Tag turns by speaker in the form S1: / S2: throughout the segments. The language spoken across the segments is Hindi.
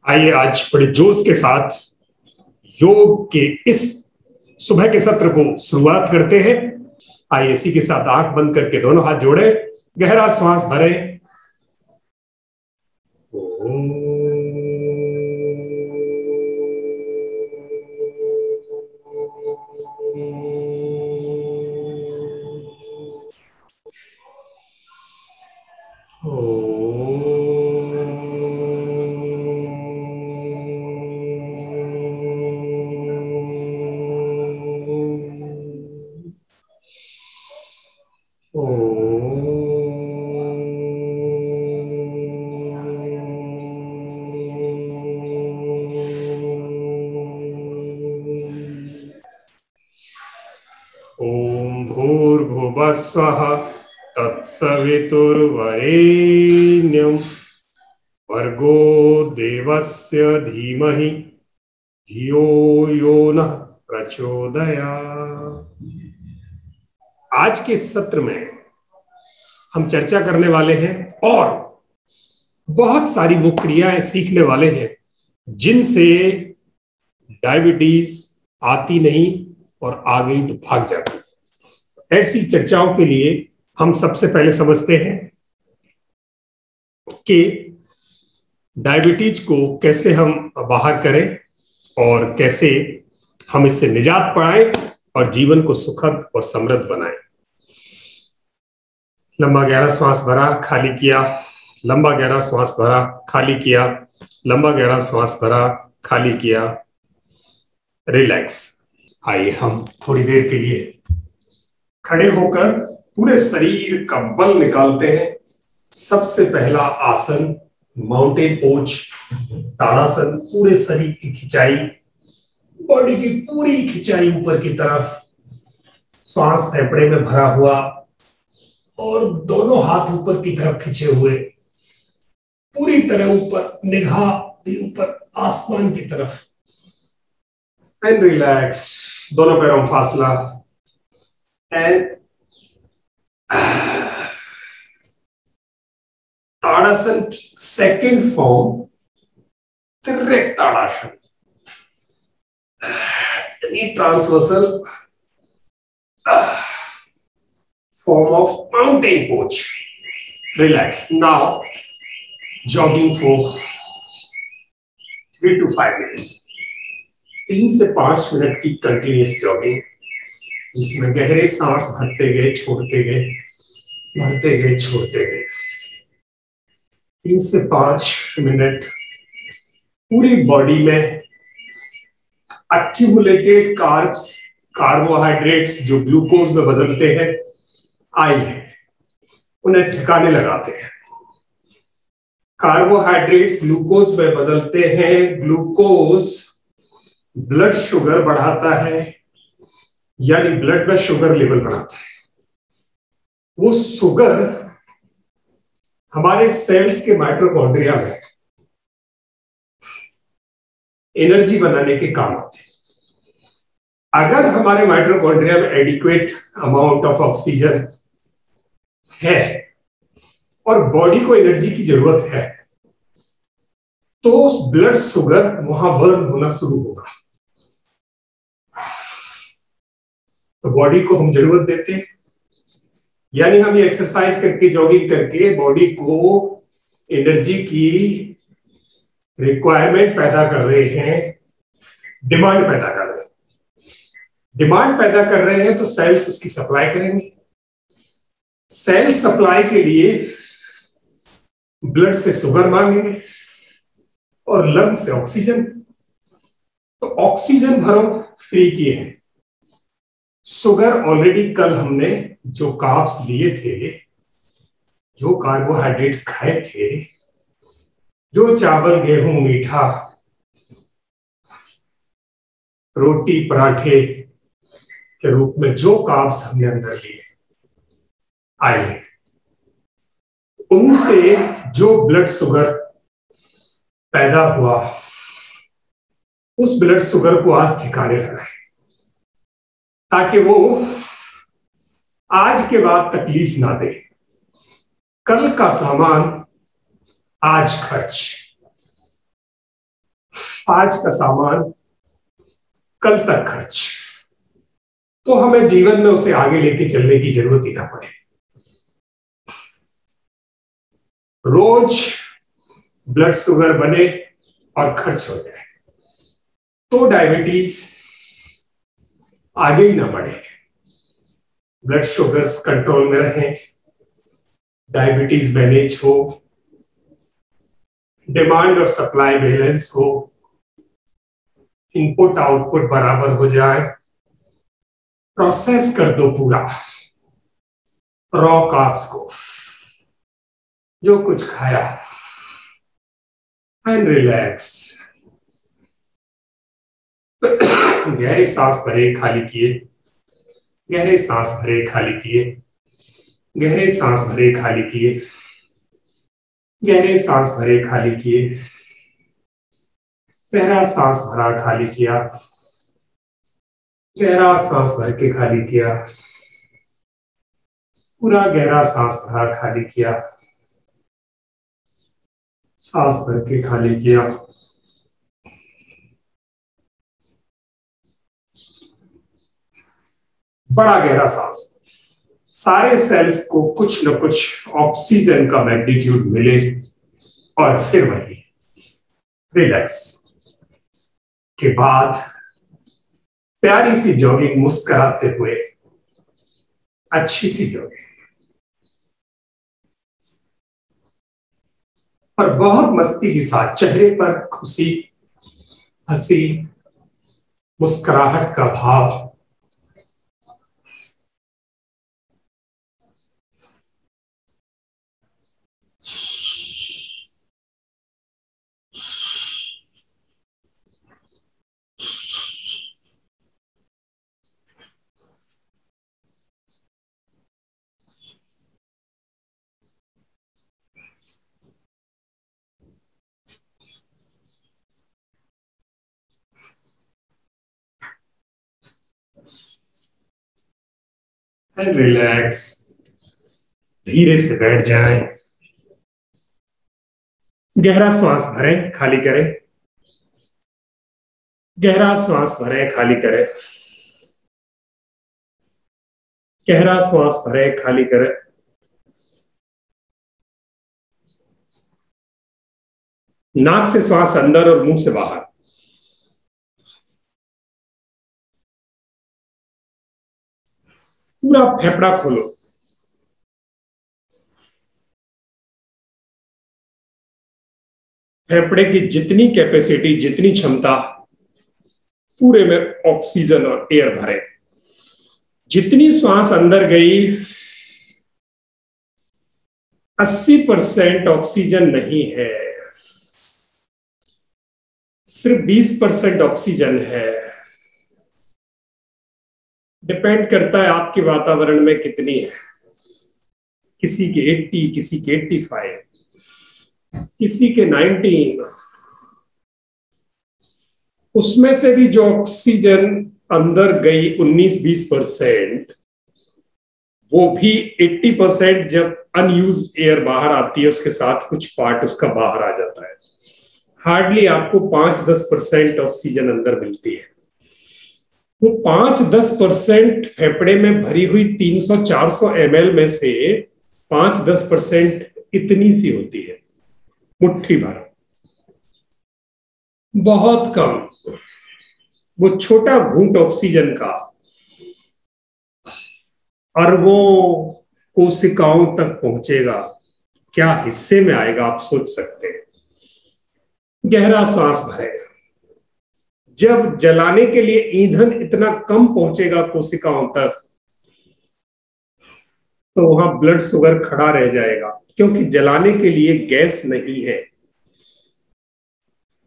S1: आइए आज बड़े जोश के साथ योग के इस सुबह के सत्र को शुरुआत करते हैं। आइए इसी के साथ आंख बंद करके दोनों हाथ जोड़े, गहरा श्वास भरें। ओम भूर्भुवः स्वः तत्सवितुर्वरेण्यं भर्गो देवस्य धीमहि धियो यो नः प्रचोदयात्। आज के सत्र में हम चर्चा करने वाले हैं और बहुत सारी वो क्रियाएं सीखने वाले हैं जिनसे डायबिटीज आती नहीं और आ गई तो भाग जाती। ऐसी चर्चाओं के लिए हम सबसे पहले समझते हैं कि डायबिटीज को कैसे हम बाहर करें और कैसे हम इससे निजात पाएं और जीवन को सुखद और समृद्ध बनाएं। लंबा गहरा श्वास भरा, खाली किया, लंबा गहरा श्वास भरा, खाली किया, लंबा गहरा श्वास भरा, खाली किया, रिलैक्स। आइए हम थोड़ी देर के लिए खड़े होकर पूरे शरीर का बल निकालते हैं। सबसे पहला आसन माउंटेन पोज, ताड़ासन। पूरे शरीर की खिंचाई, बॉडी की पूरी खिंचाई ऊपर की तरफ, श्वास फेफड़े में भरा हुआ और दोनों हाथ ऊपर की तरफ खिंचे हुए, पूरी तरह ऊपर, निगाह भी ऊपर आसमान की तरफ। एंड रिलैक्स, दोनों पैरों में फासला। एंड ताड़ासन सेकंड फॉर्म, त्रिक ताड़ासन, transversal form of mountain pose. Relax. Now, jogging for 3 to 5 minutes. 3 से 5 मिनट की कंटिन्यूस जॉगिंग, जिसमें गहरे सांस भरते गए, छोड़ते गए, भरते गए, छोड़ते गए। 3 से 5 मिनट पूरी बॉडी में एक्यूमुलेटेड कार्ब्स, कार्बोहाइड्रेट्स जो ग्लूकोज में बदलते हैं, आइए उन्हें ठिकाने लगाते हैं। कार्बोहाइड्रेट्स ग्लूकोज में बदलते हैं। ग्लूकोज ब्लड शुगर बढ़ाता है, यानी ब्लड में शुगर लेवल बढ़ाता है। वो शुगर हमारे सेल्स के माइटोकॉन्ड्रिया में एनर्जी बनाने के काम आते हैं। अगर हमारे माइटोकॉन्ड्रिया में एडिक्वेट अमाउंट ऑफ ऑक्सीजन है और बॉडी को एनर्जी की जरूरत है, तो ब्लड शुगर वहां बर्न होना शुरू होगा। तो बॉडी को हम जरूरत देते हैं, यानी हम ये एक्सरसाइज करके, जॉगिंग करके बॉडी को एनर्जी की रिक्वायरमेंट पैदा कर रहे हैं, डिमांड पैदा कर रहे हैं। डिमांड पैदा कर रहे हैं तो सेल्स उसकी सप्लाई करेंगे। सेल सप्लाई के लिए ब्लड से शुगर मांगेंगे और लंग से ऑक्सीजन। तो ऑक्सीजन भरो, फ्री किए हैं। शुगर ऑलरेडी कल हमने जो कार्ब्स लिए थे, जो कार्बोहाइड्रेट्स खाए थे, जो चावल, गेहूं, मीठा, रोटी, पराठे के रूप में जो कार्ब्स हमने अंदर लिए, आइए उनसे जो ब्लड शुगर पैदा हुआ, उस ब्लड शुगर को आज ठिकाने लगाए, ताकि वो आज के बाद तकलीफ ना दे। कल का सामान आज खर्च। आज का सामान कल तक खर्च, तो हमें जीवन में उसे आगे लेके चलने की जरूरत ही ना पड़े। रोज ब्लड शुगर बने और खर्च हो जाए तो डायबिटीज आगे ही ना बढ़े। ब्लड शुगर्स कंट्रोल में रहे, डायबिटीज मैनेज हो, डिमांड और सप्लाई बैलेंस हो, इनपुट आउटपुट बराबर हो जाए, प्रोसेस कर दो पूरा रॉ कार्ब्स को, जो कुछ खाया, एंड रिलैक्स। गहरी सांस भरे, खाली किए, गहरे सांस भरे, खाली किए, गहरे सांस भरे, खाली किए, गहरे सांस भरे, खाली किए, गहरा सांस भरा, खाली किया, गहरा सांस भर के खाली किया, पूरा गहरा सांस भरा, खाली किया, सांस भर के खाली किया। बड़ा गहरा सांस, सारे सेल्स को कुछ न कुछ ऑक्सीजन का मैग्नीट्यूड मिले और फिर वही रिलैक्स के बाद प्यारी सी जॉगिंग, मुस्कुराते हुए अच्छी सी जॉगिंग, और बहुत मस्ती के साथ चेहरे पर खुशी, हंसी, मुस्कुराहट का भाव। एंड रिलैक्स, धीरे से बैठ जाएं, गहरा श्वास भरें, खाली करें, गहरा श्वास भरें, खाली करें, गहरा श्वास भरें, खाली करें, नाक से श्वास अंदर और मुंह से बाहर। पूरा फेफड़ा खोलो, फेफड़े की जितनी कैपेसिटी, जितनी क्षमता, पूरे में ऑक्सीजन और एयर भरे। जितनी श्वास अंदर गई 80% ऑक्सीजन नहीं है, सिर्फ 20% ऑक्सीजन है। डिपेंड करता है आपके वातावरण में कितनी है, किसी के 80, किसी के 85, किसी के 19। उसमें से भी जो ऑक्सीजन अंदर गई 19-20%, वो भी 80% जब अनयूज्ड एयर बाहर आती है, उसके साथ कुछ पार्ट उसका बाहर आ जाता है। हार्डली आपको 5-10% ऑक्सीजन अंदर मिलती है। वो 5-10% फेफड़े में भरी हुई 300-400 ml में से 5-10% इतनी सी होती है, मुट्ठी भर, बहुत कम। वो छोटा घूंट ऑक्सीजन का अरबों कोशिकाओं तक पहुंचेगा, क्या हिस्से में आएगा आप सोच सकते हैं। गहरा सांस भरें। जब जलाने के लिए ईंधन इतना कम पहुंचेगा कोशिकाओं तक, तो वहां ब्लड शुगर खड़ा रह जाएगा, क्योंकि जलाने के लिए गैस नहीं है।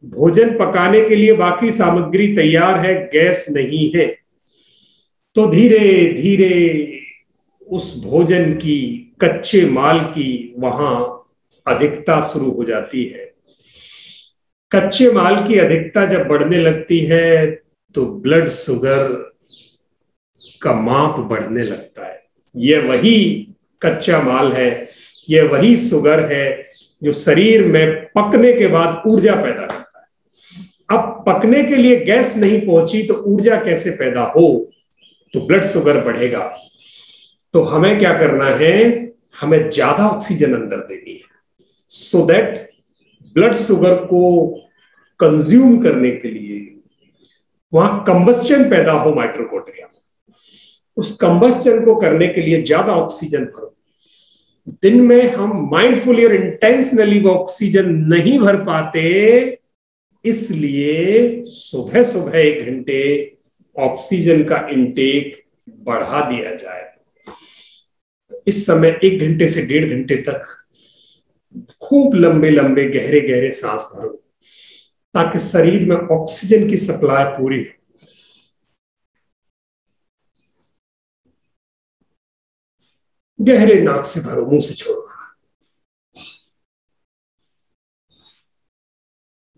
S1: भोजन पकाने के लिए बाकी सामग्री तैयार है, गैस नहीं है। तो धीरे धीरे उस भोजन की, कच्चे माल की वहां अधिकता शुरू हो जाती है। कच्चे माल की अधिकता जब बढ़ने लगती है तो ब्लड शुगर का माप बढ़ने लगता है। यह वही कच्चा माल है, यह वही शुगर है जो शरीर में पकने के बाद ऊर्जा पैदा करता है। अब पकने के लिए गैस नहीं पहुंची तो ऊर्जा कैसे पैदा हो, तो ब्लड शुगर बढ़ेगा। तो हमें क्या करना है, हमें ज्यादा ऑक्सीजन अंदर देनी है, सो दैट ब्लड शुगर को कंज्यूम करने के लिए वहां कंबस्चन पैदा हो माइटोकॉन्ड्रिया में। उस कंबस्चन को करने के लिए ज्यादा ऑक्सीजन भरो। दिन में हम माइंडफुली और इंटेंशनली वो ऑक्सीजन नहीं भर पाते, इसलिए सुबह सुबह 1 घंटे ऑक्सीजन का इंटेक बढ़ा दिया जाए। इस समय 1 घंटे से 1.5 घंटे तक खूब लंबे लंबे गहरे गहरे सांस भरो, ताकि शरीर में ऑक्सीजन की सप्लाई पूरी हो। गहरे नाक से भरो, मुंह से छोड़ो।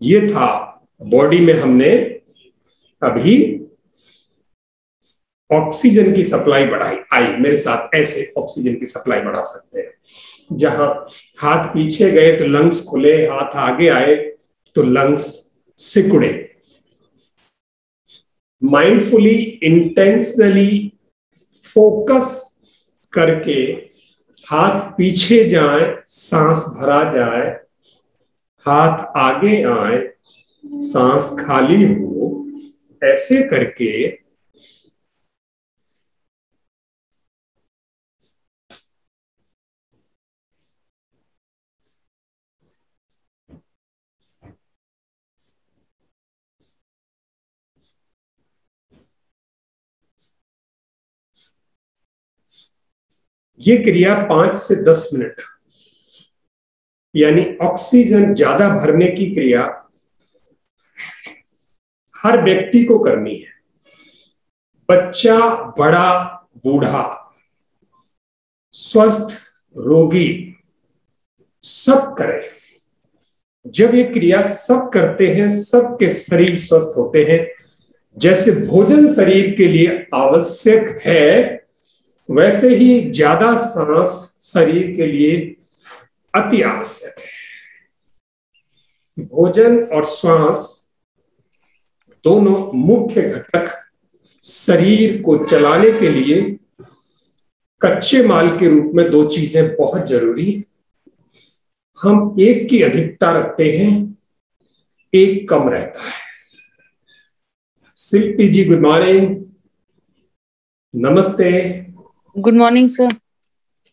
S1: ये था बॉडी में हमने अभी ऑक्सीजन की सप्लाई बढ़ाई। आई मेरे साथ, ऐसे ऑक्सीजन की सप्लाई बढ़ा सकते हैं। जहां हाथ पीछे गए तो लंग्स खुले, हाथ आगे आए तो लंग्स सिकुड़े। माइंडफुली इंटेंशनली फोकस करके हाथ पीछे जाए, सांस भरा जाए, हाथ आगे आए, सांस खाली हो। ऐसे करके ये क्रिया 5 से 10 मिनट, यानी ऑक्सीजन ज्यादा भरने की क्रिया हर व्यक्ति को करनी है। बच्चा, बड़ा, बूढ़ा, स्वस्थ, रोगी, सब करें। जब ये क्रिया सब करते हैं, सबके शरीर स्वस्थ होते हैं। जैसे भोजन शरीर के लिए आवश्यक है, वैसे ही ज्यादा सांस शरीर के लिए अति आवश्यक है। भोजन और श्वास दोनों मुख्य घटक शरीर को चलाने के लिए कच्चे माल के रूप में 2 चीजें बहुत जरूरी। हम एक की अधिकता रखते हैं, एक कम रहता है। Shilpi ji, good morning. नमस्ते।
S2: Good morning sir.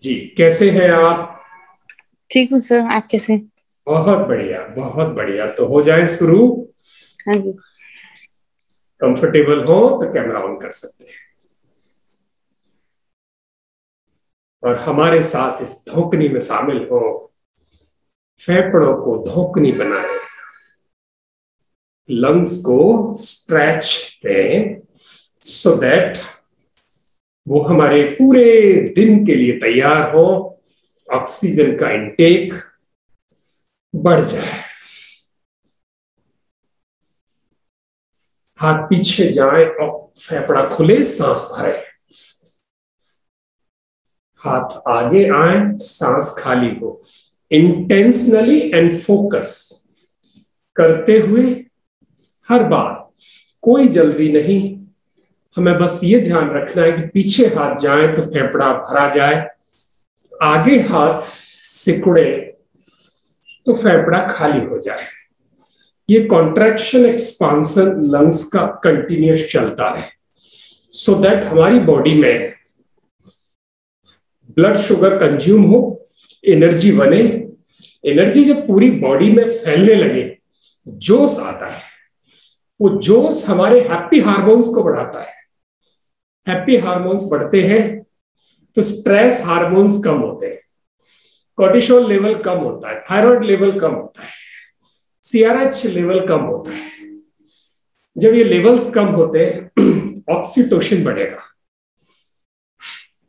S1: जी, कैसे हैं आप?
S2: ठीक हूँ सर, आप कैसे?
S1: बहुत बढ़िया, बहुत बढ़िया। तो हो जाए शुरू।
S2: हाँ जी।
S1: कंफर्टेबल हो तो कैमरा ऑन कर सकते हैं और हमारे साथ इस धोकनी में शामिल हो। फेफड़ों को धोकनी बनाए, लंग्स को स्ट्रेच दें, सो दैट वो हमारे पूरे दिन के लिए तैयार हो, ऑक्सीजन का इंटेक बढ़ जाए। हाथ पीछे जाए और फेफड़ा खुले, सांस भरे। हाथ आगे आए, सांस खाली हो। इंटेंशनली एंड फोकस करते हुए हर बार, कोई जल्दी नहीं। हमें बस ये ध्यान रखना है कि पीछे हाथ जाए तो फेफड़ा भरा जाए, आगे हाथ सिकुड़े तो फेफड़ा खाली हो जाए। ये कॉन्ट्रैक्शन एक्सपांसन लंग्स का कंटिन्यूस चलता है, सो दैट हमारी बॉडी में ब्लड शुगर कंज्यूम हो, एनर्जी बने। एनर्जी जब पूरी बॉडी में फैलने लगे, जोश आता है। वो जोश हमारे हैप्पी हार्मोन्स को बढ़ाता है। हैप्पी हार्मोन्स बढ़ते हैं तो स्ट्रेस हार्मोन्स कम होते हैं, कोर्टिसोल लेवल कम होता है, थायराइड लेवल कम होता है, सीआरएच लेवल कम होता है। जब ये लेवल्स कम होते हैं, ऑक्सीटोसिन बढ़ेगा,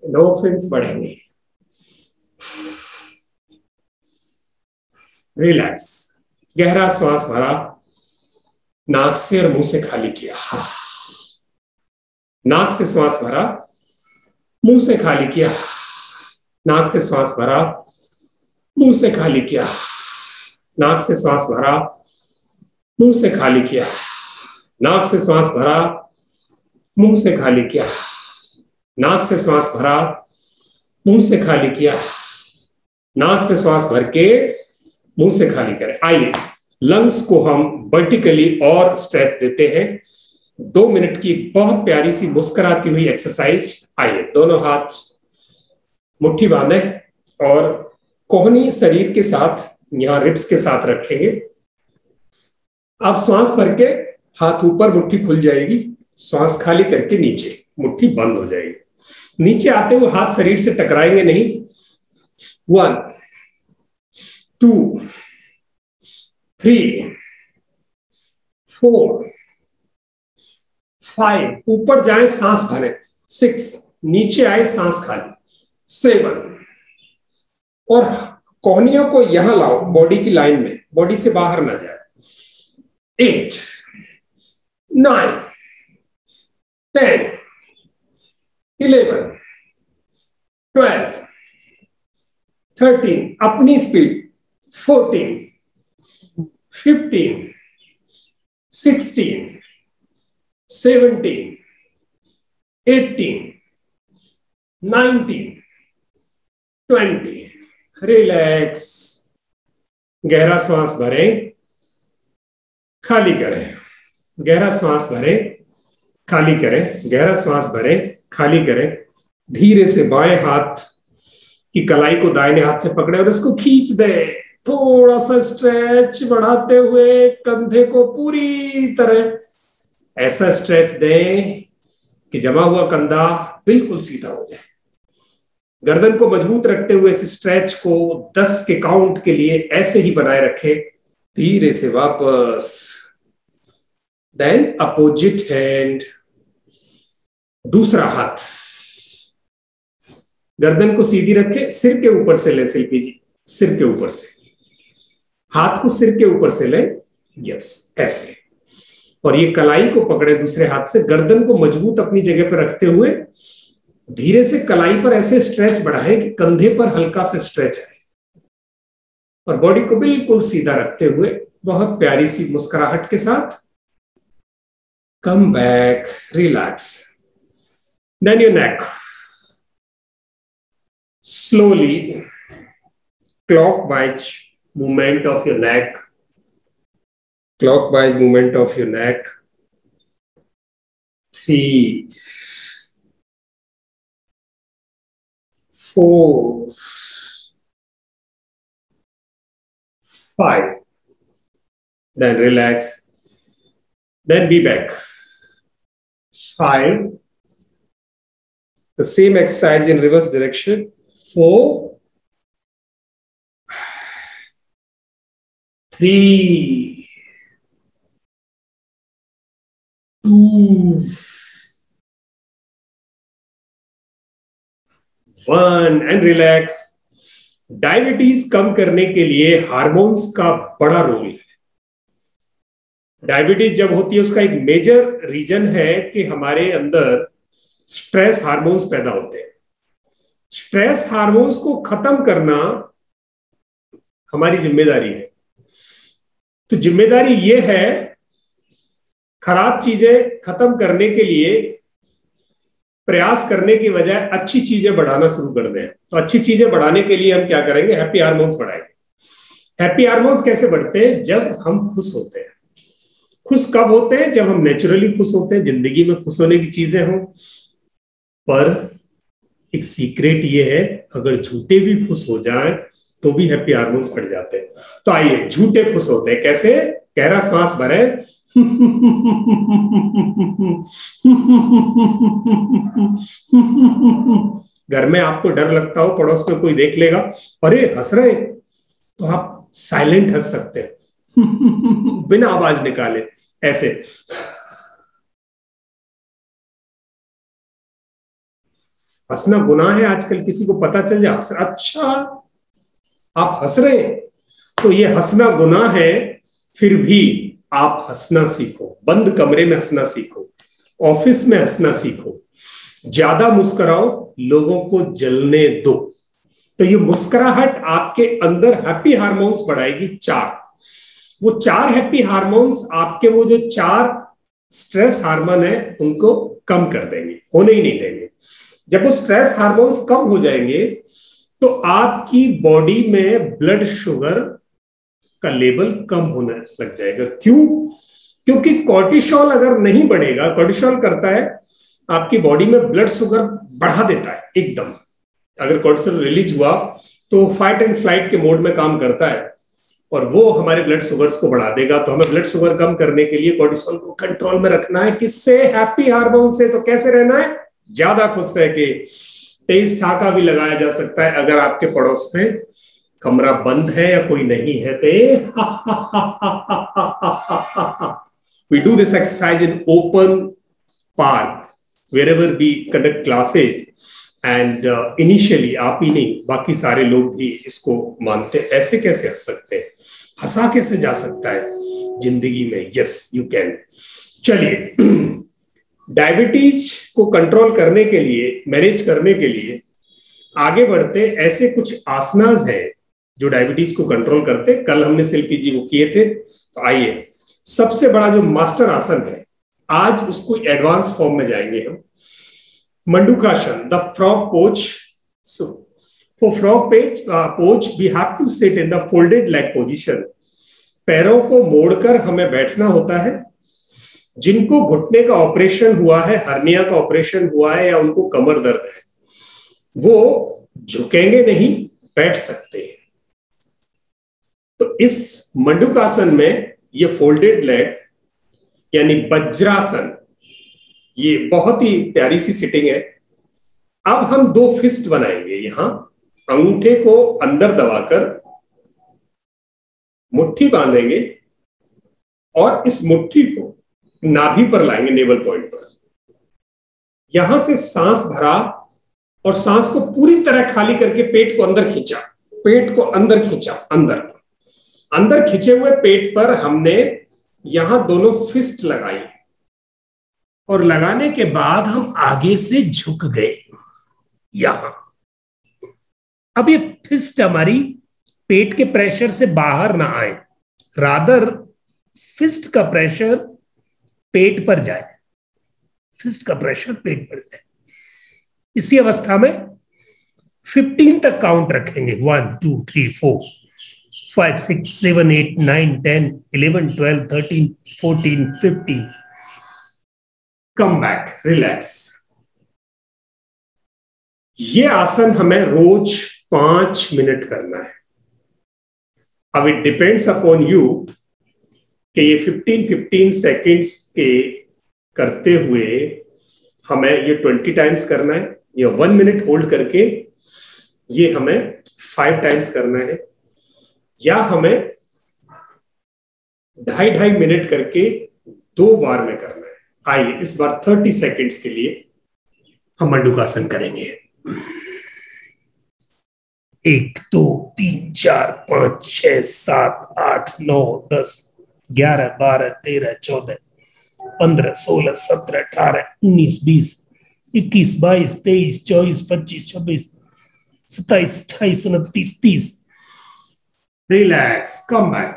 S1: एंडोर्फिन्स बढ़ेंगे। रिलैक्स, गहरा श्वास भरा, नाक से और मुंह से खाली किया। नाक से श्वास भरा, मुंह से खाली किया। नाक से श्वास भरा, मुंह से खाली किया। नाक से श्वास भरा, मुंह से खाली किया। नाक से श्वास भरा, मुंह से खाली किया, नाक से श्वास भरा, मुंह से खाली किया, नाक से श्वास भर के मुंह से खाली करें। आइए लंग्स को हम वर्टिकली और स्ट्रेच देते हैं। 2 मिनट की बहुत प्यारी सी मुस्कुराती हुई एक्सरसाइज। आइए दोनों हाथ मुट्ठी बांधे और कोहनी शरीर के साथ यहां रिब्स के साथ रखेंगे। आप श्वास भर के हाथ ऊपर, मुट्ठी खुल जाएगी, श्वास खाली करके नीचे, मुट्ठी बंद हो जाएगी। नीचे आते हुए हाथ शरीर से टकराएंगे नहीं। 1 2 3 4 5, ऊपर जाए सांस भरें, 6, नीचे आए सांस खाली, 7, और कोहनियों को यहां लाओ बॉडी की लाइन में, बॉडी से बाहर ना जाए, 8 9 10 11 12 13, अपनी स्पीड, 14 15 16 17 18 19 20। रिलैक्स। गहरा श्वास भरें, खाली करें, गहरा श्वास भरें, खाली करें, गहरा श्वास भरें, खाली करें। धीरे से बाएं हाथ की कलाई को दाहिने हाथ से पकड़े और इसको खींच दे। थोड़ा सा स्ट्रेच बढ़ाते हुए कंधे को पूरी तरह ऐसा स्ट्रेच दें कि जमा हुआ कंधा बिल्कुल सीधा हो जाए। गर्दन को मजबूत रखते हुए इस स्ट्रेच को 10 के काउंट के लिए ऐसे ही बनाए रखें। धीरे से वापस। देन अपोजिट हैंड, दूसरा हाथ गर्दन को सीधी रखें, सिर के ऊपर से लें। शिल्पी जी, सिर के ऊपर से, हाथ को सिर के ऊपर से लें। यस, ऐसे। और ये कलाई को पकड़े दूसरे हाथ से, गर्दन को मजबूत अपनी जगह पर रखते हुए धीरे से कलाई पर ऐसे स्ट्रेच बढ़ाएं कि कंधे पर हल्का सा स्ट्रेच है, और बॉडी को बिल्कुल सीधा रखते हुए बहुत प्यारी सी मुस्कुराहट के साथ come back, relax. Then your neck, slowly clockwise movement of your neck, clockwise movement of your neck. 3 4 5. Then relax. Then be back. 5. The same exercise in reverse direction. 4 3 2 1 and relax. Diabetes कम करने के लिए हार्मोन्स का बड़ा रोल है। डायबिटीज जब होती है उसका एक मेजर रीजन है कि हमारे अंदर स्ट्रेस हार्मोन्स पैदा होते हैं। स्ट्रेस हार्मोन्स को खत्म करना हमारी जिम्मेदारी है। तो जिम्मेदारी ये है, खराब चीजें खत्म करने के लिए प्रयास करने की बजाय अच्छी चीजें बढ़ाना शुरू कर दें। तो अच्छी चीजें बढ़ाने के लिए हम क्या करेंगे? हैप्पी हार्मोन्स बढ़ाएंगे। हैप्पी हार्मोन्स कैसे बढ़ते हैं? जब हम खुश होते हैं। खुश कब होते हैं? जब हम नेचुरली खुश होते हैं, जिंदगी में खुश होने की चीजें हों। पर एक सीक्रेट ये है, अगर झूठे भी खुश हो जाएं तो भी हैप्पी हार्मोन्स बढ़ जाते हैं। तो आइए झूठे खुश होते हैं। कैसे? गहरा श्वास भरें, घर में आपको डर लगता हो पड़ोस में कोई देख लेगा, अरे हंस रहे, तो आप साइलेंट हंस सकते हैं बिना आवाज निकाले। ऐसे हंसना गुनाह है आजकल, किसी को पता चल जाए हंस, अच्छा आप हंस रहे हैं तो ये हंसना गुनाह है। फिर भी आप हंसना सीखो। बंद कमरे में हंसना सीखो, ऑफिस में हंसना सीखो, ज्यादा मुस्कुराओ, लोगों को जलने दो। तो ये मुस्कुराहट आपके अंदर हैप्पी हार्मोन्स बढ़ाएगी। 4, वो 4 हैप्पी हार्मोन्स आपके, वो जो 4 स्ट्रेस हार्मोन है उनको कम कर देंगे, होने ही नहीं देंगे। जब वो स्ट्रेस हार्मोन्स कम हो जाएंगे तो आपकी बॉडी में ब्लड शुगर का लेवल कम होने लग जाएगा। क्यों? क्योंकि कॉर्टिसोल अगर नहीं बढ़ेगा, कॉर्टिसोल करता है आपकी बॉडी में ब्लड शुगर बढ़ा देता है एकदम। अगर कॉर्टिसोल रिलीज हुआ तो फाइट एंड फ्लाइट के मोड में काम करता है और वो हमारे ब्लड शुगर्स को बढ़ा देगा। तो हमें ब्लड शुगर कम करने के लिए कॉर्टिसोल को कंट्रोल में रखना है। किससे? हैप्पी हार्मोन से। तो कैसे रहना है? ज्यादा खुश रह के। तेज ठाका भी लगाया जा सकता है अगर आपके पड़ोस में कमरा बंद है या कोई नहीं है तो we do this exercise in open park wherever we conduct classes and initially आप ही नहीं बाकी सारे लोग भी इसको मानते हैं। ऐसे कैसे हंस सकते हैं? हंसा कैसे जा सकता है जिंदगी में? Yes you can. चलिए, डायबिटीज को कंट्रोल करने के लिए, मैनेज करने के लिए आगे बढ़ते। ऐसे कुछ आसनास हैं जो डायबिटीज को कंट्रोल करते। कल हमने शिल्पी जी वो किए थे। तो आइए, सबसे बड़ा जो मास्टर आसन है आज उसको एडवांस फॉर्म में जाएंगे हम। Mandukasana, the frog pose. So for frog pose we have to sit in the folded leg position. पैरों को मोड़कर हमें बैठना होता है। जिनको घुटने का ऑपरेशन हुआ है, हर्निया का ऑपरेशन हुआ है या उनको कमर दर्द है, वो झुकेंगे नहीं, बैठ सकते हैं। तो इस मंडूकासन में ये फोल्डेड लेग यानी वज्रासन, ये बहुत ही प्यारी सी सिटिंग है। अब हम दो फिस्ट बनाएंगे। यहां अंगूठे को अंदर दबाकर मुट्ठी बांधेंगे और इस मुट्ठी को नाभि पर लाएंगे, नेवल पॉइंट पर। यहां से सांस भरा और सांस को पूरी तरह खाली करके पेट को अंदर खींचा, पेट को अंदर खींचा। अंदर खींचे हुए पेट पर हमने यहां दोनों फिस्ट लगाई और लगाने के बाद हम आगे से झुक गए यहां। अब ये फिस्ट हमारी पेट के प्रेशर से बाहर ना आए, रादर फिस्ट का प्रेशर पेट पर जाए, फिस्ट का प्रेशर पेट पर जाए। इसी अवस्था में 15 तक काउंट रखेंगे। 1 2 3 4 5 6 7 8 9 10 11 12 13 14 15। कम बैक, रिलैक्स। ये आसन हमें रोज 5 मिनट करना है। अब इट डिपेंड्स अपॉन यू कि ये 15-15 सेकेंड्स के करते हुए हमें ये 20 टाइम्स करना है या 1 मिनट होल्ड करके ये हमें 5 टाइम्स करना है, या हमें 2.5 मिनट करके 2 बार में करना है। आइए इस बार 30 सेकेंड्स के लिए हम मंडूकासन करेंगे। 1 2 3 4 5 6 7 8 9 10 11 12 13 14 15 16 17 18 19 20 21 22 23 24 25 26 27 28 29 30। रिलैक्स, कम बैक,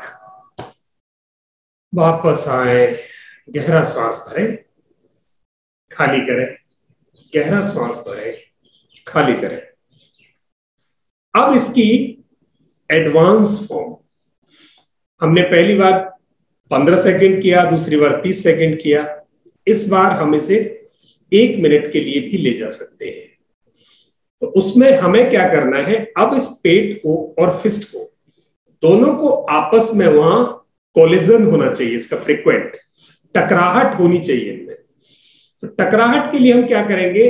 S1: वापस आए, गहरा श्वास भरें, खाली करें, गहरा श्वास भरें, खाली करें। अब इसकी एडवांस फॉर्म हमने पहली बार 15 सेकेंड किया, दूसरी बार 30 सेकेंड किया। इस बार हम इसे 1 मिनट के लिए भी ले जा सकते हैं। तो उसमें हमें क्या करना है? अब इस पेट को और फिस्ट को दोनों को आपस में वहां कोलिजन होना चाहिए, इसका फ्रीक्वेंट टकराहट होनी चाहिए इनमें। तो टकराहट के लिए हम क्या करेंगे?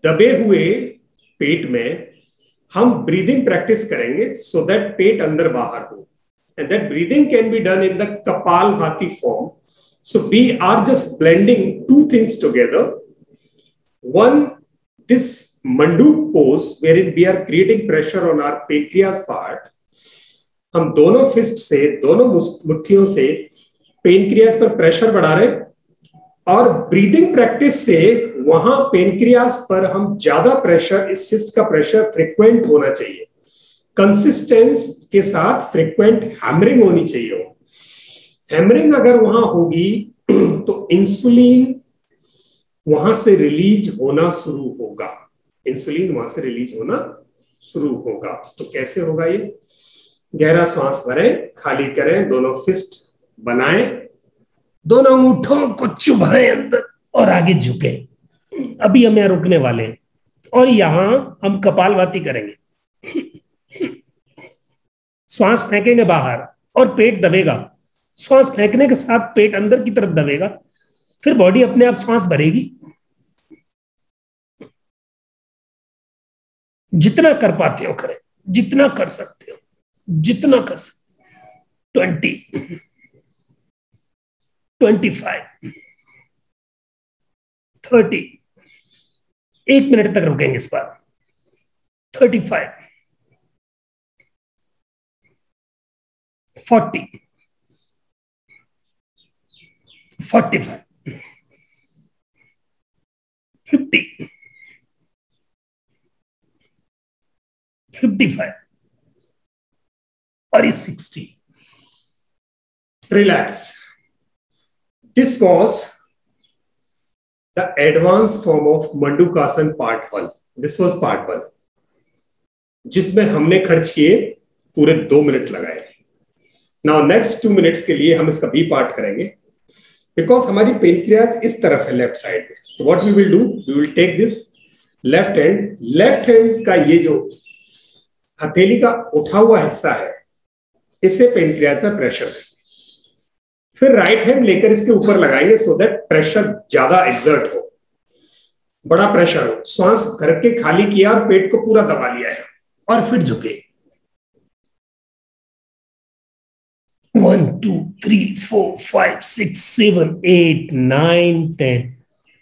S1: दबे हुए पेट में हम ब्रीदिंग प्रैक्टिस करेंगे सो दैट पेट अंदर बाहर हो, and that breathing can be done in the kapalbhati form. So we are just blending 2 things together. One, this manduk pose wherein we are creating pressure on our pancreas part. हम दोनों फिस्ट से, दोनों मुट्ठियों से पेनक्रियास पर प्रेशर बढ़ा रहे, और ब्रीदिंग प्रैक्टिस से वहां पेनक्रियास पर हम ज्यादा प्रेशर, इस फिस्ट का प्रेशर फ्रीक्वेंट होना चाहिए, कंसिस्टेंस के साथ फ्रीक्वेंट हैमरिंग होनी चाहिए। हैमरिंग अगर वहां होगी तो इंसुलिन वहां से रिलीज होना शुरू होगा, इंसुलिन वहां से रिलीज होना शुरू होगा। तो कैसे होगा ये? गहरा श्वास भरें, खाली करें, दोनों फिस्ट बनाएं, दोनों अंगूठों को चुभाएं अंदर और आगे झुके। अभी हम यहां रुकने वाले हैं और यहां हम कपालभाति करेंगे। श्वास फेंकेंगे बाहर और पेट दबेगा। श्वास फेंकने के साथ पेट अंदर की तरफ दबेगा, फिर बॉडी अपने आप श्वास भरेगी। जितना कर पाते हो करें, जितना कर सकते हो, जितना कर सकते। 20, 25, 30, 1 मिनट तक रुकेंगे इस बार। 35, 40, 45, 50, 55 और 60। Relax. This was the advanced form of Mandukasana part 1. This was part 1, जिसमें हमने खर्च किए पूरे 2 मिनट लगाए। नाउ नेक्स्ट 2 मिनट्स के लिए हम इसका बी पार्ट करेंगे, बिकॉज हमारी पेनक्रियाज इस तरफ है, लेफ्ट साइड में। तो what we will do, we will take this left hand का ये जो हथेली का उठा हुआ हिस्सा है, इससे पेनक्रियाज में प्रेशर देंगे। फिर राइट हैंड लेकर इसके ऊपर लगाएंगे सो दैट प्रेशर ज्यादा एक्सर्ट हो, बड़ा प्रेशर हो। श्वास भर के खाली किया और पेट को पूरा दबा लिया है और फिर झुके। 1 2 3 4 5 6 7 8 9 10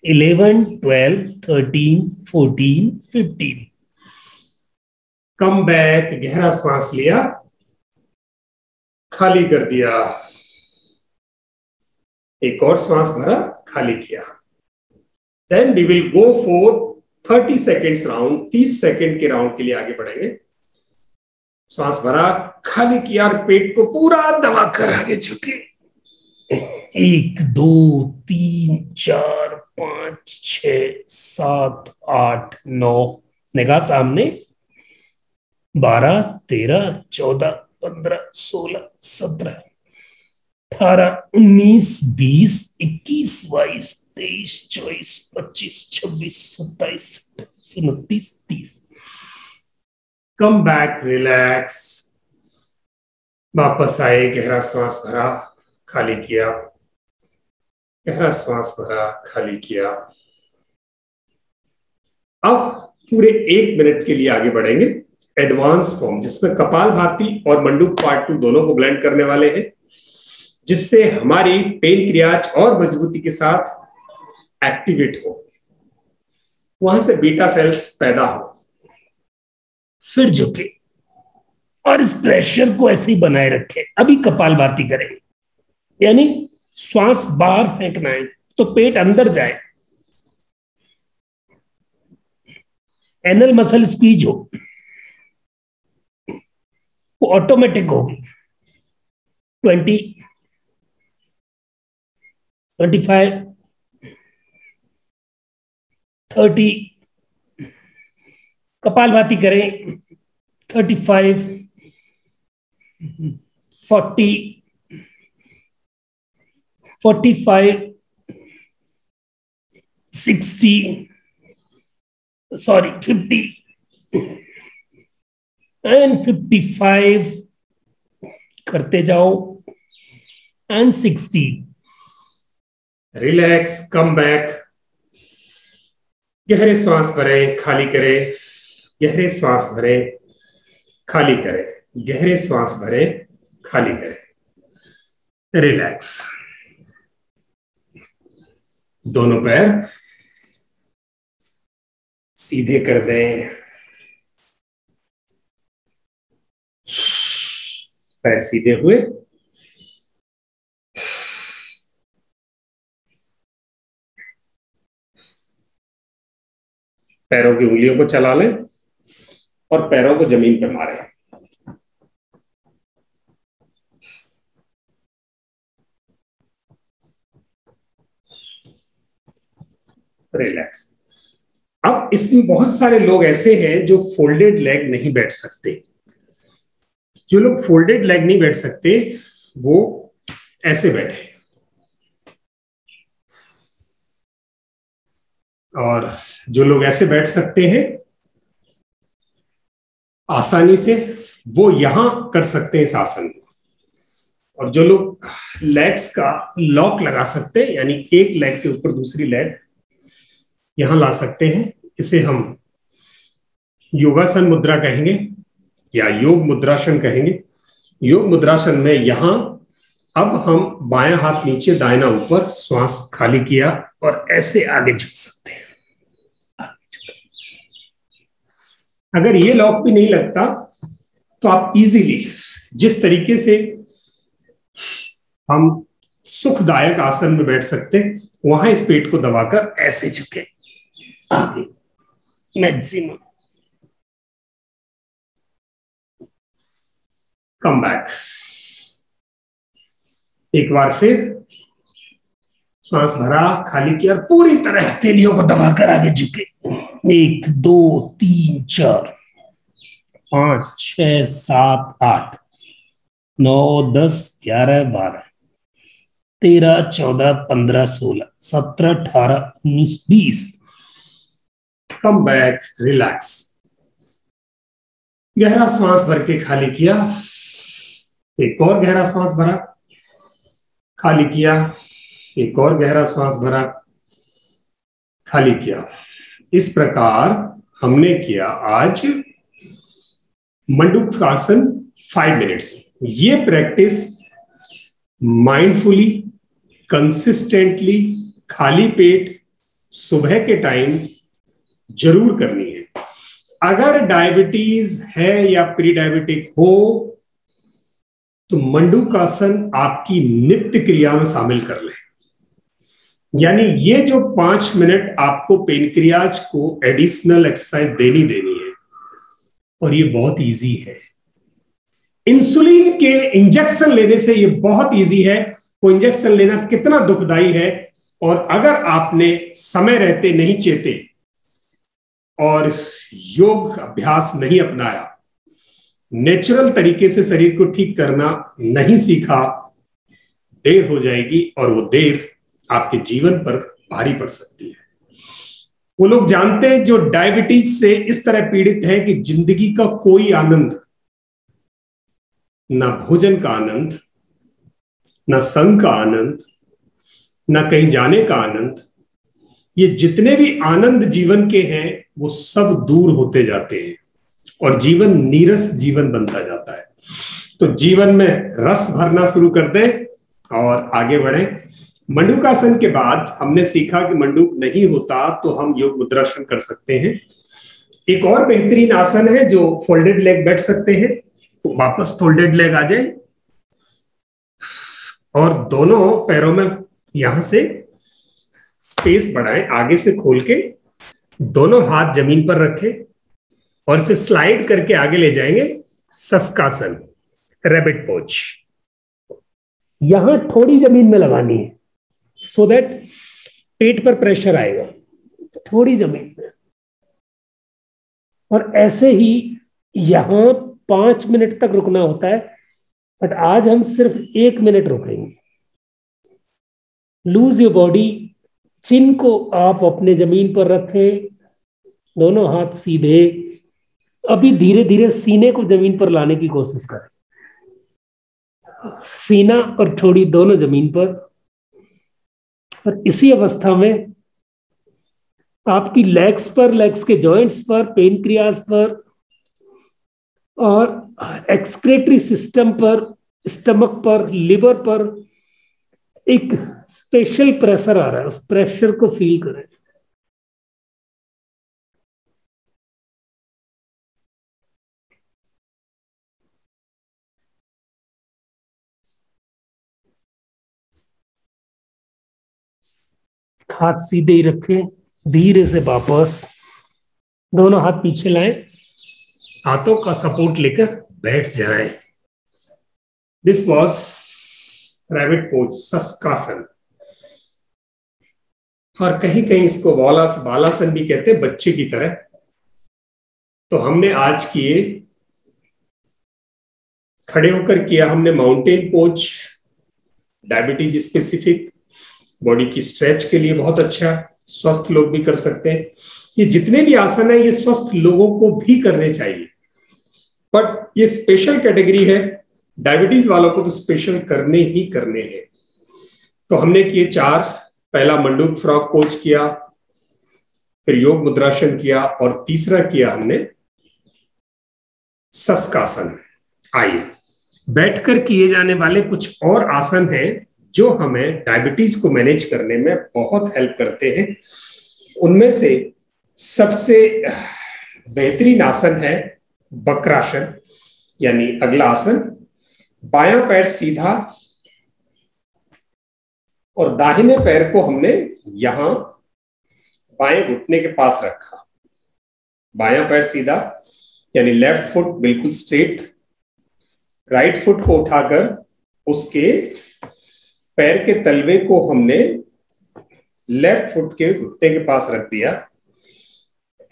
S1: 11 12 13 14 15। कम बैक, गहरा श्वास लिया, खाली कर दिया, एक और श्वास भरा, खाली किया। Then we will go for 30 seconds round. 30 second के राउंड के लिए आगे बढ़ेंगे। श्वास भरा, खाली किया और पेट को पूरा दबाकर आगे झुके। 1 2 3 4 5 6 7 8 9, निगाह सामने। 12 13 14 15 16 17 18 19 20 21 22 23 24 25 26 27 28 29 30। कम बैक, रिलैक्स, वापस आए, गहरा श्वास भरा, खाली किया, गहरा श्वास भरा, खाली किया। अब पूरे 1 मिनट के लिए आगे बढ़ेंगे। एडवांस फॉर्म, जिसमें कपालभाति और मंडूक पार्ट 2 दोनों को ब्लेंड करने वाले हैं, जिससे हमारी पेनक्रियाज और मजबूती के साथ एक्टिवेट हो, वहां से बीटा सेल्स पैदा हो। फिर झुके और इस प्रेशर को ऐसे ही बनाए रखें। अभी कपालभाति करेंगे, यानी श्वास बाहर फेंकना है तो पेट अंदर जाए, एनल मसल स्क्वीज हो, वो ऑटोमेटिक होगी। 20 25 30, कपालभाति करें। 35 40 45 60 सॉरी 50 एंड 55 करते जाओ एंड 60। रिलैक्स, कम बैक, गहरे श्वास भरें, खाली करें, गहरे श्वास भरें, खाली करें, गहरे श्वास भरें, खाली करें। रिलैक्स, दोनों पैर सीधे कर दें। पैर सीधे हुए, पैरों की उंगलियों को चला लें और पैरों को जमीन पर मारें। रिलैक्स। अब इसमें बहुत सारे लोग ऐसे हैं जो फोल्डेड लेग नहीं बैठ सकते। जो लोग फोल्डेड लेग नहीं बैठ सकते वो ऐसे बैठे, और जो लोग ऐसे बैठ सकते हैं आसानी से, वो यहां कर सकते हैं इस आसन को। और जो लोग लेग्स का लॉक लगा सकते हैं, यानी एक लेग के ऊपर दूसरी लेग यहां ला सकते हैं, इसे हम योगासन मुद्रा कहेंगे या योग मुद्रासन कहेंगे। योग मुद्रासन में यहां अब हम बायां हाथ नीचे दाहिना ऊपर, श्वास खाली किया और ऐसे आगे झुक सकते हैं। अगर ये लॉक भी नहीं लगता तो आप इजीली जिस तरीके से हम सुखदायक आसन में बैठ सकते हैं, वहां इस पेट को दबाकर ऐसे झुके आगे मैक्सिमम। Come back. एक बार फिर श्वास भरा, खाली किया और पूरी तरह हथेलियों को दबाकर आगे झुके। 1 2 3 4 5 6 7 8 9 10 11 12 13 14 15 16 17 18 19 20। कम बैक, रिलैक्स। गहरा श्वास भर के खाली किया, एक और गहरा श्वास भरा, खाली किया, एक और गहरा श्वास भरा, खाली किया। इस प्रकार हमने किया आज मंडूकासन 5 मिनट्स। ये प्रैक्टिस माइंडफुली, कंसिस्टेंटली, खाली पेट सुबह के टाइम जरूर करनी है। अगर डायबिटीज है या प्री डायबिटिक हो तो मंडूकासन आपकी नित्य क्रिया में शामिल कर लें। यानी ये जो 5 मिनट आपको पेनक्रियाज को एडिशनल एक्सरसाइज देनी है, और ये बहुत इजी है। इंसुलिन के इंजेक्शन लेने से ये बहुत इजी है। वो इंजेक्शन लेना कितना दुखदाई है, और अगर आपने समय रहते नहीं चेते और योग अभ्यास नहीं अपनाया, नेचुरल तरीके से शरीर को ठीक करना नहीं सीखा, देर हो जाएगी और वो देर आपके जीवन पर भारी पड़ सकती है। वो लोग जानते हैं जो डायबिटीज से इस तरह पीड़ित है कि जिंदगी का कोई आनंद, ना भोजन का आनंद, ना संग का आनंद, ना कहीं जाने का आनंद, ये जितने भी आनंद जीवन के हैं वो सब दूर होते जाते हैं और जीवन नीरस जीवन बनता जाता है। तो जीवन में रस भरना शुरू कर दें और आगे बढ़ें। मंडूकासन के बाद हमने सीखा कि मंडूक नहीं होता तो हम योग मुद्रासन कर सकते हैं। एक और बेहतरीन आसन है जो फोल्डेड लेग बैठ सकते हैं, तो वापस फोल्डेड लेग आ जाए और दोनों पैरों में यहां से स्पेस बढ़ाएं, आगे से खोल के दोनों हाथ जमीन पर रखें और इसे स्लाइड करके आगे ले जाएंगे। शशकासन, रैबिट पोज। यहां थोड़ी जमीन में लगानी है सो दैट पेट पर प्रेशर आएगा, थोड़ी जमीन में। और ऐसे ही यहां 5 मिनट तक रुकना होता है, बट आज हम सिर्फ 1 मिनट रुकेंगे। Lose your body. चिन को आप अपने जमीन पर रखें, दोनों हाथ सीधे। अभी धीरे धीरे सीने को जमीन पर लाने की कोशिश करें, सीना और ठोड़ी दोनों जमीन पर। और इसी अवस्था में आपकी लेग्स पर, लेग्स के जॉइंट्स पर, पेनक्रियाज पर और एक्सक्रेटरी सिस्टम पर, स्टमक पर, लिवर पर एक स्पेशल प्रेशर आ रहा है, उस प्रेशर को फील करें। हाथ सीधे ही रखें, धीरे से वापस दोनों हाथ पीछे लाएं, हाथों का सपोर्ट लेकर बैठ जाएं। दिस वॉज रैबिट पोज, शशकासन। और कहीं कहीं इसको बालासन भी कहते हैं, बच्चे की तरह। तो हमने आज किए, खड़े होकर किया हमने mountain pose, diabetes specific, body की स्ट्रेच के लिए बहुत अच्छा, स्वस्थ लोग भी कर सकते हैं। ये जितने भी आसन है ये स्वस्थ लोगों को भी करने चाहिए, बट ये स्पेशल कैटेगरी है, डायबिटीज वालों को तो स्पेशल करने ही करने हैं। तो हमने किए 4, पहला मंडूक फ्रॉग पोज किया, फिर योग मुद्रासन किया, और तीसरा किया हमने शशकासन। आइए, बैठकर किए जाने वाले कुछ और आसन हैं जो हमें डायबिटीज को मैनेज करने में बहुत हेल्प करते हैं। उनमें से सबसे बेहतरीन आसन है वक्रासन, यानी अगला आसन। बायां पैर सीधा और दाहिने पैर को हमने यहां बाएं घुटने के पास रखा। बायां पैर सीधा यानी लेफ्ट फुट बिल्कुल स्ट्रेट, राइट फुट को उठाकर उसके पैर के तलवे को हमने लेफ्ट फुट के घुटने के पास रख दिया,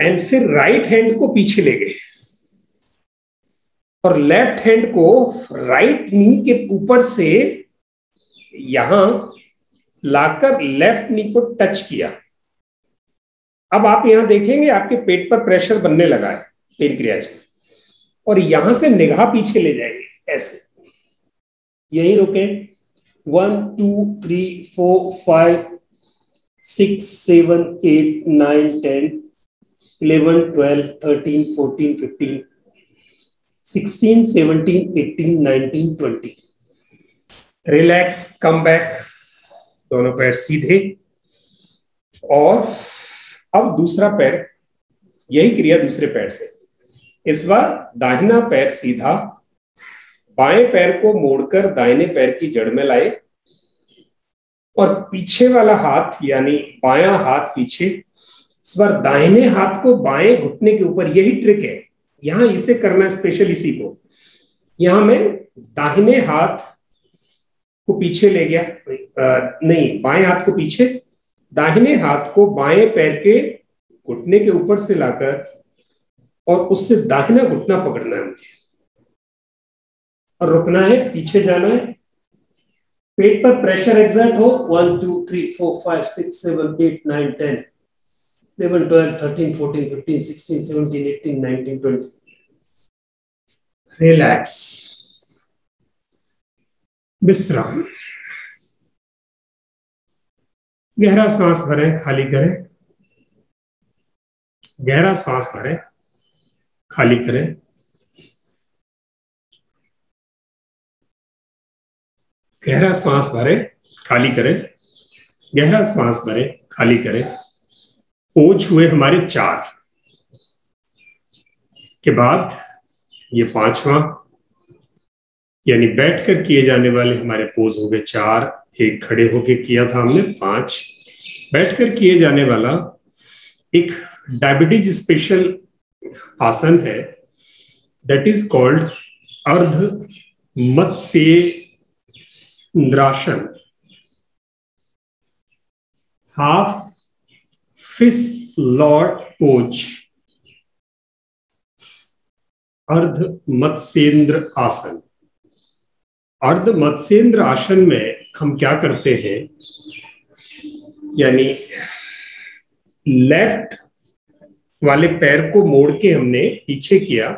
S1: एंड फिर राइट हैंड को पीछे ले गए और लेफ्ट हैंड को राइट नी के ऊपर से यहां लाकर लेफ्ट नी को टच किया। अब आप यहां देखेंगे आपके पेट पर प्रेशर बनने लगा है पेनक्रियाज में, और यहां से निगाह पीछे ले जाएंगे ऐसे, यही रुके। 1 2 3 4 5 6 7 8 9 10 11 12 13 14 15 16 17 18 19 20। रिलैक्स, कम बैक, दोनों पैर सीधे। और अब दूसरा पैर, यही क्रिया दूसरे पैर से। इस बार दाहिना पैर सीधा, बाएं पैर को मोड़कर दाहिने पैर की जड़ में लाए, और पीछे वाला हाथ यानी बायां हाथ पीछे। इस बार दाहिने हाथ को बाएं घुटने के ऊपर, यही ट्रिक है, यहां इसे करना स्पेशल इसी को। यहां मैं दाहिने हाथ को पीछे ले गया, नहीं, बाएं हाथ को पीछे, दाहिने हाथ को बाएं पैर के घुटने के ऊपर से लाकर और उससे दाहिना घुटना पकड़ना है मुझे, और रुकना है, पीछे जाना है। पेट पर प्रेशर एग्जर्ट हो। 1 2 3 4 5 6 7 8 9 10 11 12 13 14 15 16 17 18 19 20। रिलैक्स, विश्राम। गहरा सांस भरें, खाली करें। गहरा सांस भरें, खाली करें। गहरा सांस भरें, खाली करें। गहरा सांस भरें, खाली करें। पोज हुए हमारे 4 के बाद ये 5वां, यानी बैठकर किए जाने वाले हमारे पोज हो गए 4। एक खड़े होके किया था हमने 5। बैठकर किए जाने वाला एक डायबिटीज स्पेशल आसन है, दैट इज कॉल्ड अर्ध Matsyendrasana, half fish Lord pose, अर्ध मत्स्येंद्र आसन। अर्ध मत्स्येंद्र आसन में हम क्या करते हैं, यानी लेफ्ट वाले पैर को मोड़ के हमने पीछे किया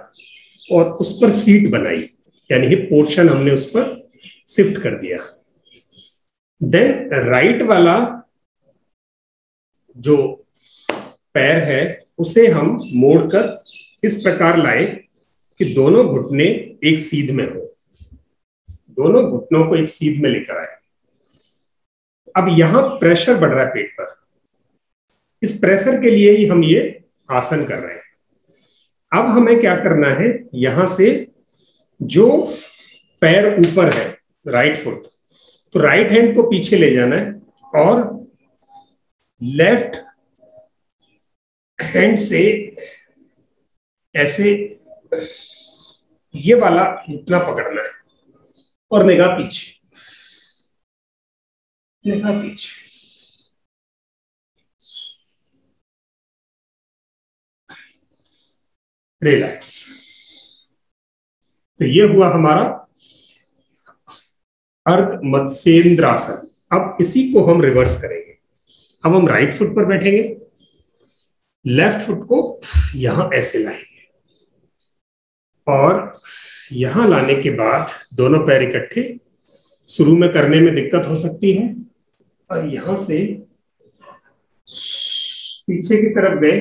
S1: और उस पर सीट बनाई, यानी हिप पोर्शन हमने उस पर शिफ्ट कर दिया। देन राइट वाला जो पैर है उसे हम मोड़कर इस प्रकार लाए कि दोनों घुटने एक सीध में हो, दोनों घुटनों को एक सीध में लेकर आए। अब यहां प्रेशर बढ़ रहा है पेट पर, इस प्रेशर के लिए ही हम ये आसन कर रहे हैं। अब हमें क्या करना है, यहां से जो पैर ऊपर है राइट फुट, तो राइट हैंड को पीछे ले जाना है और लेफ्ट हैंड से ऐसे ये वाला घुटना पकड़ना है और निगाह पीछे, निगाह पीछे। रिलैक्स। तो ये हुआ हमारा अर्ध मत्स्येंद्रासन। अब इसी को हम रिवर्स करेंगे। अब हम राइट फुट पर बैठेंगे, लेफ्ट फुट को यहां ऐसे लाएंगे और यहां लाने के बाद दोनों पैर इकट्ठे। शुरू में करने में दिक्कत हो सकती है, और यहां से पीछे की तरफ गए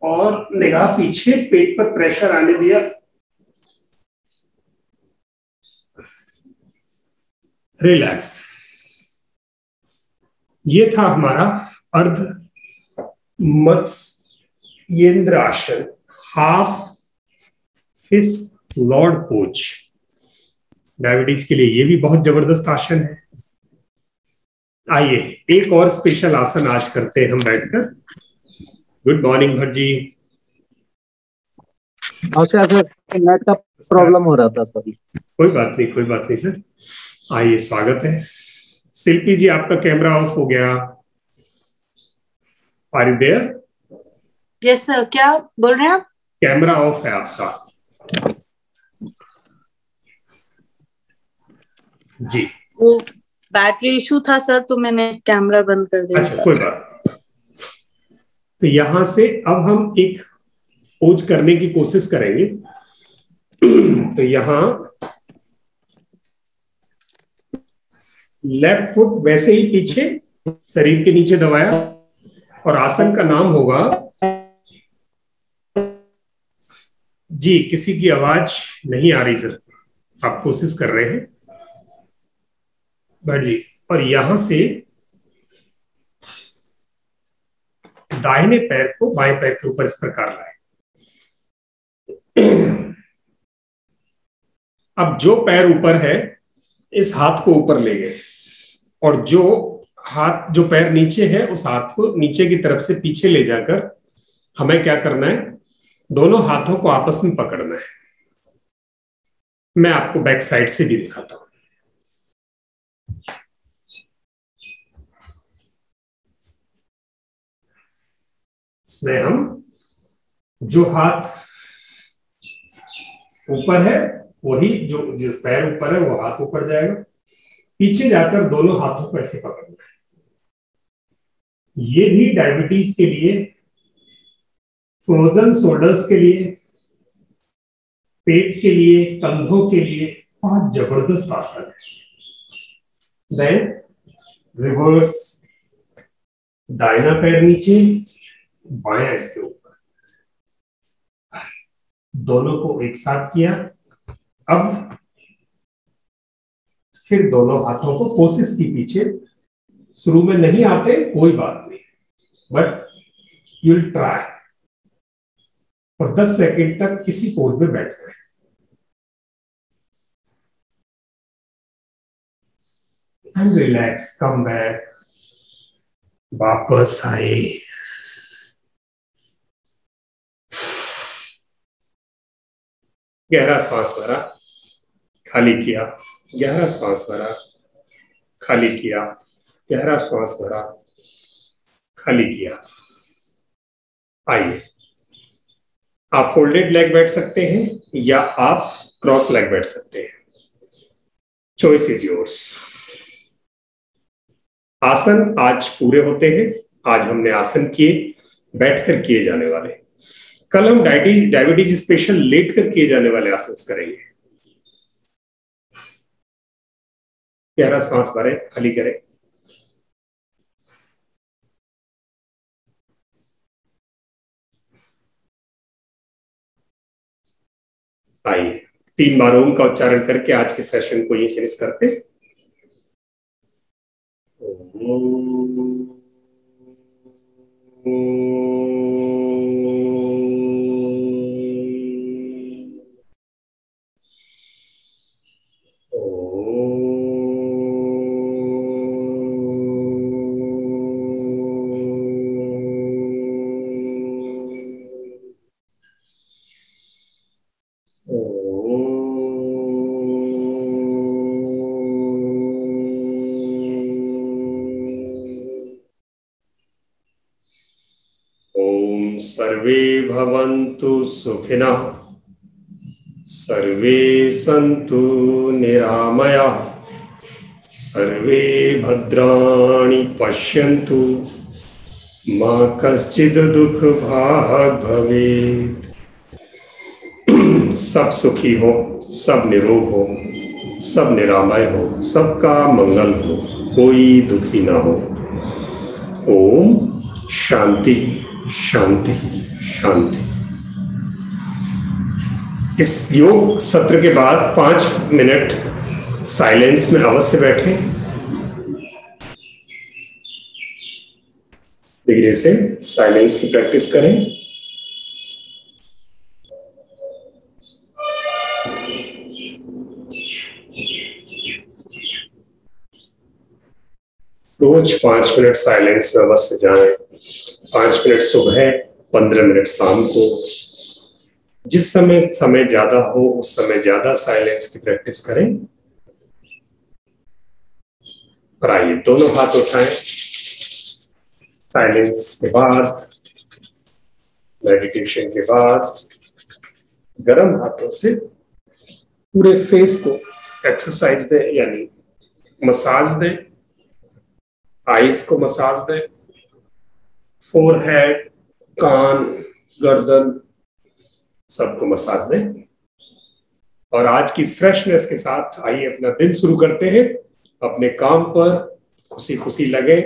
S1: और निगाह पीछे, पेट पर प्रेशर आने दिया। रिलैक्स। ये था हमारा अर्ध मत्स्येंद्र आसन, half fish Lord pose. Diabetes के लिए ये भी बहुत जबरदस्त आसन है। आइए एक और स्पेशल आसन आज करते हैं हम बैठकर। Good morning Bhatt ji.
S3: नमस्कार सर, नेट का प्रॉब्लम हो रहा था सर।
S1: कोई बात नहीं, कोई बात नहीं सर। आइए, स्वागत है। शिल्पी जी, आपका कैमरा ऑफ हो गया। Are you there?
S2: Yes sir, क्या बोल रहे हैं आप?
S1: कैमरा ऑफ है आपका जी।
S2: वो बैटरी इशू था सर, तो मैंने कैमरा बंद कर दिया।
S1: अच्छा, कोई बात। तो यहां से अब हम एक पोज करने की कोशिश करेंगे। तो यहां लेफ्ट फुट वैसे ही पीछे शरीर के नीचे दबाया, और आसन का नाम होगा जी। किसी की आवाज नहीं आ रही सर, आप कोशिश कर रहे हैं भट्ट जी। और यहां से दाहिने पैर को बाएं पैर के ऊपर इस प्रकार लाए। अब जो पैर ऊपर है, इस हाथ को ऊपर ले गए, और जो पैर नीचे है, उस हाथ को नीचे की तरफ से पीछे ले जाकर हमें क्या करना है, दोनों हाथों को आपस में पकड़ना है। मैं आपको बैक साइड से भी दिखाता हूं। इसमें हम जो हाथ ऊपर है, वही जो पैर ऊपर है वो हाथ ऊपर जाएगा, पीछे जाकर दोनों हाथों को ऐसे पकड़ना है। ये भी डायबिटीज के लिए, फ्रोजन शोल्डर्स के लिए, पेट के लिए, कंधों के लिए बहुत जबरदस्त आसन है। देन रिवर्स, दाहिना पैर नीचे, बायां इसके ऊपर, दोनों को एक साथ किया। अब फिर दोनों हाथों को कोशिश की पीछे। शुरू में नहीं आते कोई बात नहीं, बट यू विल ट्राई। और 10 सेकंड तक इसी पोज में बैठ गए। एंड रिलैक्स, कम बैक, वापस आए। गहरा सांस भरा, खाली किया, गहरा सांस भरा, खाली किया, गहरा सांस भरा, खाली किया। आइए, आप फोल्डेड लेग बैठ सकते हैं या आप क्रॉस लेग बैठ सकते हैं। Choice is yours. आसन आज पूरे होते हैं। आज हमने आसन किए, बैठकर किए जाने वाले। कल हम डायबिटीज स्पेशल लेट कर किए जाने वाले आसन करेंगे। गहरा सांस भरें, खाली करें। आइए 3 बार ओम का उच्चारण करके आज के सेशन को ये फिनिश करते हैं। सर्वे भवन्तु सुखिनः, सर्वे सन्तु निरामयाः, सर्वे भद्राणि पश्यन्तु, मा कश्चित् दुःखभाग् भवेत्। सब सुखी हो, सब निरोग हो, सब निरामय हो, सबका मंगल हो, कोई दुखी ना हो। ओम शांति शांति शांति। इस योग सत्र के बाद 5 मिनट साइलेंस में अवश्य बैठें। धीरे से साइलेंस की प्रैक्टिस करें। रोज 5 मिनट साइलेंस में अवश्य जाएं। 5 मिनट सुबह, 15 मिनट शाम को। जिस समय ज्यादा हो उस समय ज्यादा साइलेंस की प्रैक्टिस करें। और आइए दोनों हाथ उठाएं। साइलेंस के बाद, मेडिटेशन के बाद गर्म हाथों से पूरे फेस को एक्सरसाइज दें, यानी मसाज दें। आईज को मसाज दें, फोरहेड, कान, गर्दन, सबको मसाज दें। और आज की फ्रेशनेस के साथ आइए अपना दिन शुरू करते हैं। अपने काम पर खुशी खुशी लगे,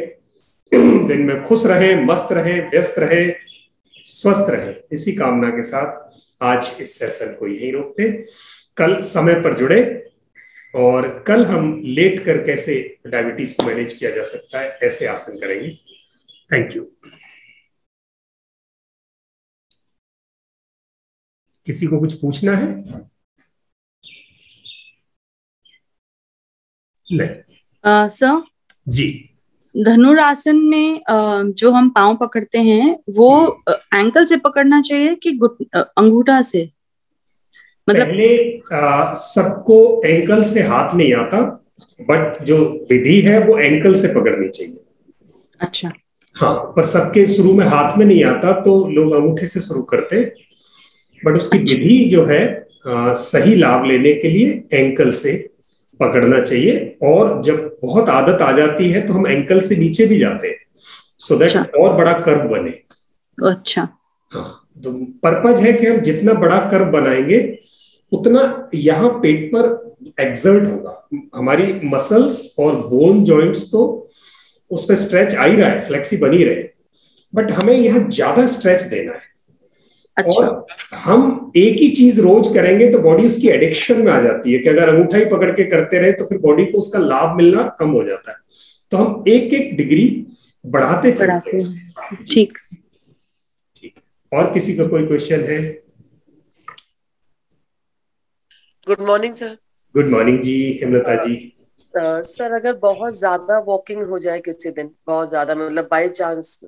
S1: दिन में खुश रहे, मस्त रहे, व्यस्त रहे, स्वस्थ रहे। इसी कामना के साथ आज इस सेशन को यहीं रोकते। कल समय पर जुड़े और कल हम लेट कर कैसे डायबिटीज को मैनेज किया जा सकता है ऐसे आसन करेंगे। Thank you. किसी को कुछ पूछना है? नहीं।
S2: सर
S1: जी,
S2: धनुरासन में जो हम पांव पकड़ते हैं वो एंकल से पकड़ना चाहिए कि अंगूठा से? मतलब
S1: पहले सबको एंकल से हाथ नहीं आता, बट जो विधि है वो एंकल से पकड़नी चाहिए।
S2: अच्छा।
S1: हाँ, पर सबके शुरू में हाथ में नहीं आता तो लोग अंगूठे से शुरू करते। बट उसकी विधि जो है सही लाभ लेने के लिए एंकल से पकड़ना चाहिए। और जब बहुत आदत आ जाती है तो हम एंकल से नीचे भी जाते हैं, सो दैट और बड़ा कर्व बने।
S2: अच्छा।
S1: हाँ, तो पर्पज है कि हम जितना बड़ा कर्व बनाएंगे उतना यहाँ पेट पर एक्सर्ट होगा। हमारी मसल्स और बोन जॉइंट्स तो उस पर स्ट्रेच आ ही रहा है, फ्लेक्सी बनी रहे, बट हमें यहाँ ज्यादा स्ट्रेच देना है।
S2: अच्छा।
S1: और हम एक ही चीज रोज करेंगे तो बॉडी उसकी एडिक्शन में आ जाती है कि अगर अंगूठा ही पकड़ के करते रहे तो फिर बॉडी को उसका लाभ मिलना कम हो जाता है। तो हम एक एक डिग्री बढ़ाते चलते हैं।
S2: ठीक।
S1: और किसी का कोई क्वेश्चन है?
S4: Good morning sir.
S1: Good morning जी, हेमलता जी।
S4: सर अगर बहुत ज्यादा वॉकिंग हो जाए किसी दिन, बहुत ज्यादा मतलब बाय चांस,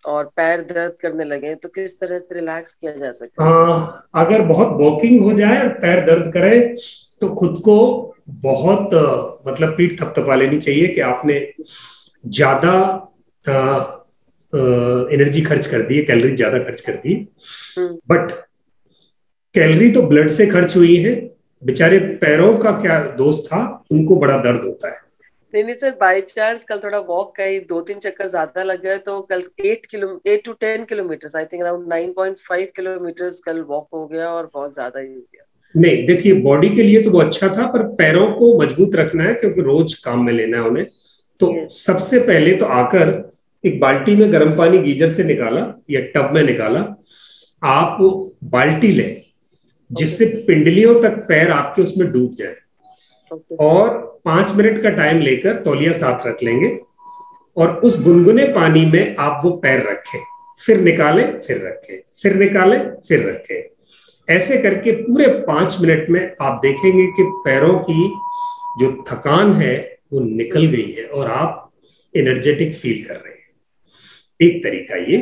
S4: और पैर दर्द करने लगे तो किस तरह से रिलैक्स किया जा सकता है?
S1: अगर बहुत वॉकिंग हो जाए और पैर दर्द करे तो खुद को बहुत मतलब पीठ थपथपा लेनी चाहिए कि आपने ज्यादा एनर्जी खर्च कर दी है, कैलोरी ज्यादा खर्च कर दी। बट कैलोरी तो ब्लड से खर्च हुई है, बेचारे पैरों का क्या दोष था, उनको बड़ा दर्द होता है।
S4: नहीं सर, बाय चांस कल थोड़ा वॉक कहीं 2-3 चक्कर ज्यादा लग गए तो कल 8 to 10 kilometre, I think around 9.5 kilometre कल वॉक हो गया और बहुत ज्यादा ही हो गया।
S1: नहीं, देखिए बॉडी के लिए तो वो अच्छा था, पर पैरों को मजबूत रखना है क्योंकि रोज काम में लेना है उन्हें। तो सबसे पहले तो आकर एक बाल्टी में गर्म पानी गीजर से निकाला या टब में निकाला, आप बाल्टी लें जिससे पिंडलियों तक पैर आपके उसमें डूब जाए। और 5 मिनट का टाइम लेकर तौलिया साथ रख लेंगे और उस गुनगुने पानी में आप वो पैर रखें, फिर निकालें, फिर रखें, फिर निकालें, फिर रखें। ऐसे करके पूरे 5 मिनट में आप देखेंगे कि पैरों की जो थकान है वो निकल गई है और आप एनर्जेटिक फील कर रहे हैं। एक तरीका ये।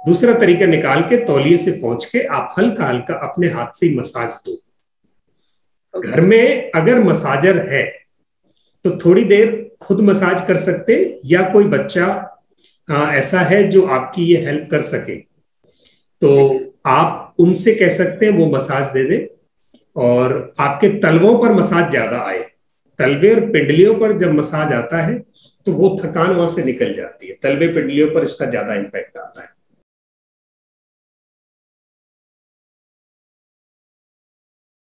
S1: दूसरा तरीका, निकाल के तौलिए से पहुंच के आप हल्का हल्का अपने हाथ से मसाज दो। घर में अगर मसाजर है तो थोड़ी देर खुद मसाज कर सकते, या कोई बच्चा ऐसा है जो आपकी ये हेल्प कर सके तो आप उनसे कह सकते हैं वो मसाज दे दे, और आपके तलवों पर मसाज ज्यादा आए। तलवे और पिंडलियों पर जब मसाज आता है तो वो थकान वहां से निकल जाती है, तलवे पिंडलियों पर इसका ज्यादा इम्पैक्ट आता है।